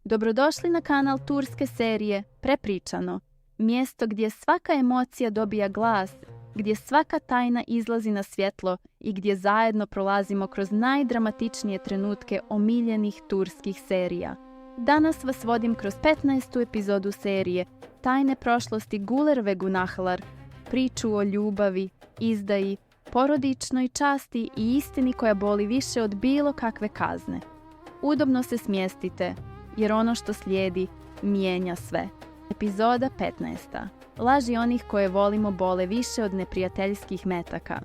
Dobrodošli na kanal turske serije Prepričano, mjesto gdje svaka emocija dobija glas, gdje svaka tajna izlazi na svjetlo i gdje zajedno prolazimo kroz najdramatičnije trenutke omiljenih turskih serija. Danas vas vodim kroz 15. epizodu serije Tajne prošlosti Güler ve Günahlar, priču o ljubavi, izdaji, porodičnoj časti i istini koja boli više od bilo kakve kazne. Udobno se smjestite, jer ono što slijedi mijenja sve. Epizoda 15. Laži onih koje volimo bole više od neprijateljskih metaka.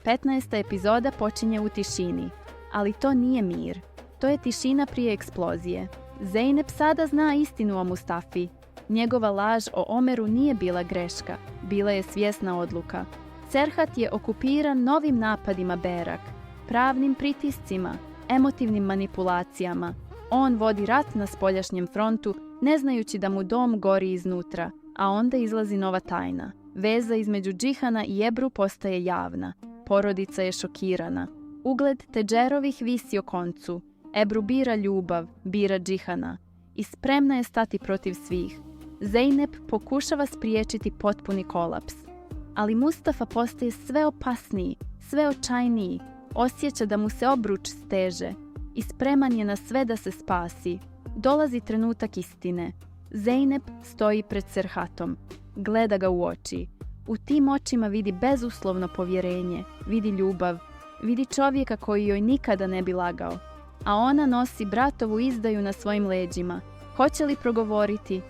15. epizoda počinje u tišini, ali to nije mir. To je tišina prije eksplozije. Zeynep sada zna istinu o Mustafi. Njegova laž o Omeru nije bila greška, bila je svjesna odluka. Serhat je okupiran novim napadima Berak, pravnim pritiscima, emotivnim manipulacijama. On vodi rat na spoljašnjem frontu, ne znajući da mu dom gori iznutra, a onda izlazi nova tajna. Veza između Džihana i Ebru postaje javna. Porodica je šokirana. Ugled Tedžerovih visi o koncu. Ebru bira ljubav, bira Džihana i spremna je stati protiv svih. Zeynep pokušava spriječiti potpuni kolaps. Ali Mustafa postaje sve opasniji, sve očajniji. Osjeća da mu se obruč steže i spreman je na sve da se spasi. Dolazi trenutak istine. Zeynep stoji pred Serhatom. Gleda ga u oči. U tim očima vidi bezuslovno povjerenje, vidi ljubav, vidi čovjeka koji joj nikada ne bi lagao. A ona nosi bratovu izdaju na svojim leđima. Hoće li progovoriti?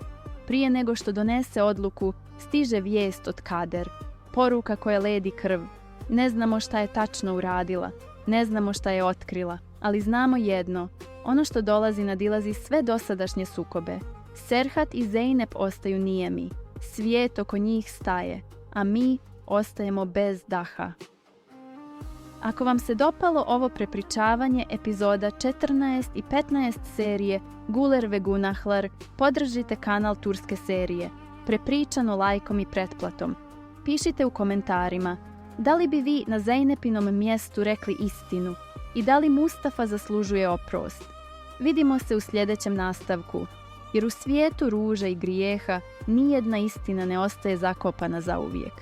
Prije nego što donese odluku, stiže vijest od Kader. Poruka koja ledi krv. Ne znamo šta je tačno uradila. Ne znamo šta je otkrila. Ali znamo jedno. Ono što dolazi nadilazi sve dosadašnje sukobe. Serhat i Zeynep ostaju nijemi. Svijet oko njih staje. A mi ostajemo bez daha. Ako vam se dopalo ovo prepričavanje epizoda 14 i 15 serije Güler ve Günahlar, podržite kanal turske serije, Prepričano lajkom i pretplatom. Pišite u komentarima, da li bi vi na Zeynepinom mjestu rekli istinu i da li Mustafa zaslužuje oprost. Vidimo se u sljedećem nastavku, jer u svijetu ruža i grijeha nijedna istina ne ostaje zakopana zauvijek.